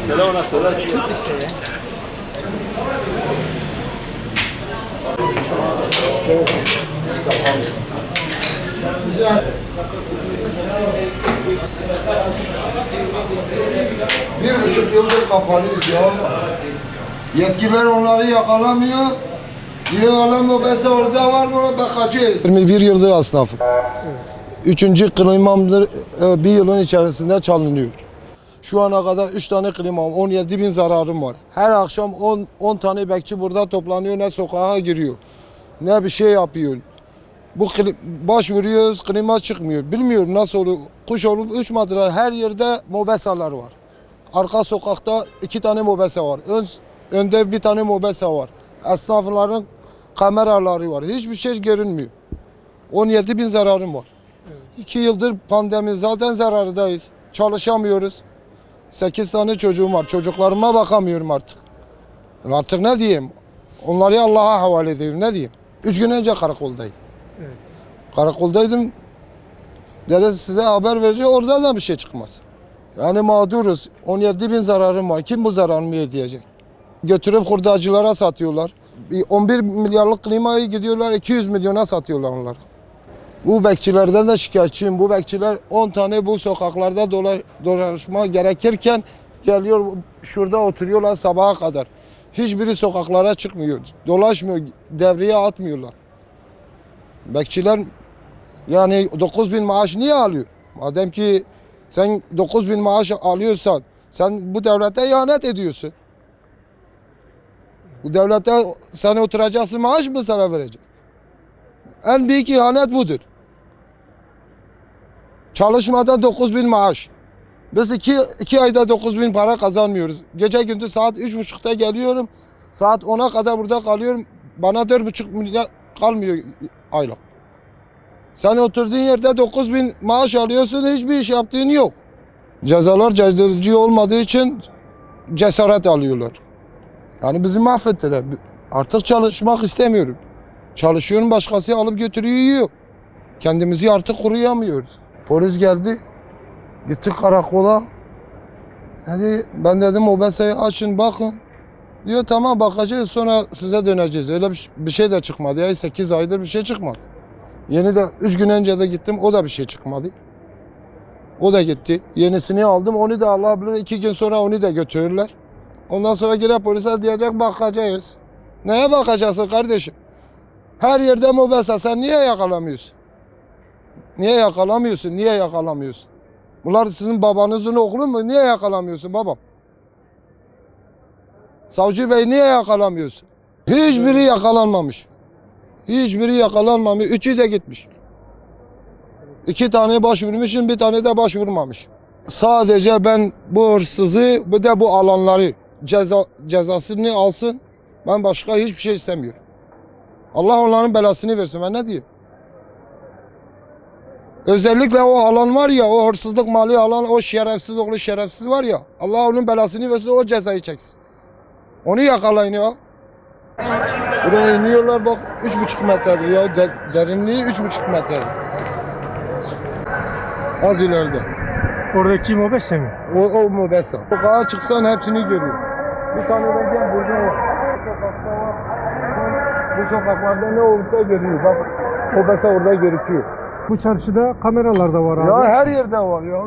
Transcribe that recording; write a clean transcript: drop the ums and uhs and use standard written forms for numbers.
Söyle ona söyle. Bir buçuk yıldır kapalıyız ya. Yetkililer onları yakalamıyor. Diyor alam o bese orada var mı bakacağız. 21 yıldır esnafım. Üçüncü klimamdır bir yılın içerisinde çalınıyor. Şu ana kadar 3 tane klimam, 17 bin zararım var. Her akşam 10 tane bekçi burada toplanıyor, ne sokağa giriyor, ne bir şey yapıyor. Başvuruyoruz, klima çıkmıyor. Bilmiyorum nasıl oluyor. Kuş olup uçmadılar. Her yerde mobesalar var. Arka sokakta 2 tane mobese var. Önde bir tane mobese var. Esnafların kameraları var. Hiçbir şey görünmüyor. 17 bin zararım var. 2 yıldır pandemi, zaten zarardayız. Çalışamıyoruz. 8 tane çocuğum var. Çocuklarıma bakamıyorum artık. Artık ne diyeyim? Onları Allah'a havale ediyorum. Ne diyeyim? 3 gün önce karakoldaydım. Evet. Karakoldaydım. Dedi size haber verecek, orada da bir şey çıkmaz. Yani mağduruz. 17 bin zararım var. Kim bu zararımı ödeyecek? Götürüp hurdacılara satıyorlar. 11 milyarlık klimayı gidiyorlar 200 milyona satıyorlar onları. Bu bekçilerden de şikayetçiyim. Bu bekçiler 10 tane bu sokaklarda dolaşma gerekirken geliyor şurada oturuyorlar sabaha kadar. Hiçbiri sokaklara çıkmıyor. Dolaşmıyor. Devreye atmıyorlar. Bekçiler yani 9 bin maaş niye alıyor? Madem ki sen 9 bin maaş alıyorsan sen bu devlete ihanet ediyorsun. Bu devlete sen oturacaksın, maaş mı sana verecek? En büyük ihanet budur. Çalışmadan 9 bin maaş. Biz iki ayda 9 bin para kazanmıyoruz. Gece gündüz saat 3.30'da geliyorum. Saat 10'a kadar burada kalıyorum. Bana 4,5 milyar kalmıyor aylık. Sen oturduğun yerde 9 bin maaş alıyorsun, hiçbir iş yaptığın yok. Cezalar caydırıcı olmadığı için cesaret alıyorlar. Yani bizi mahvettiler. Artık çalışmak istemiyorum. Çalışıyorum, başkası alıp götürüyor, yiyor. Kendimizi artık koruyamıyoruz. Polis geldi. Gittik karakola. Dedi, ben dedim mobeseyi açın bakın. Diyor tamam bakacağız sonra size döneceğiz. Öyle bir şey de çıkmadı. Ya 8 aydır bir şey çıkmadı. Yeni de 3 gün önce de gittim, o da bir şey çıkmadı. O da gitti. Yenisini aldım, onu da Allah bilir 2 gün sonra onu da götürürler. Ondan sonra gene polise diyecek bakacağız. Neye bakacaksın kardeşim? Her yerde mobese, sen niye yakalamıyorsun? Niye yakalamıyorsun? Niye yakalamıyorsun? Bunlar sizin babanızın oğlu mu? Niye yakalamıyorsun babam? Savcı Bey niye yakalamıyorsun? Hiçbiri yakalanmamış. Hiçbiri yakalanmamış. 3'ü de gitmiş. 2 tane başvurmuşum, bir tane de başvurmamış. Sadece ben bu hırsızı, bir de bu alanları cezasını alsın. Ben başka hiçbir şey istemiyorum. Allah onların belasını versin. Ben ne diyeyim? Özellikle o alan var ya, o hırsızlık mali alan, o şerefsiz oğlu şerefsiz var ya. Allah onun belasını versin, o cezayı çeksin. Onu yakalayın ya. Buraya iniyorlar bak 3,5 metredir ya. Derinliği 3,5 metredir. Az ileride. Oradaki mobese mi? O mobese. Sokağa çıksan hepsini görüyor. Bir tane de gel burada var. Sokakta var. Bu sokaklarda ne olursa görüyor. Bak mobese orada gözüküyor. Bu çarşıda kameralar da var abi. Ya her yerde var ya.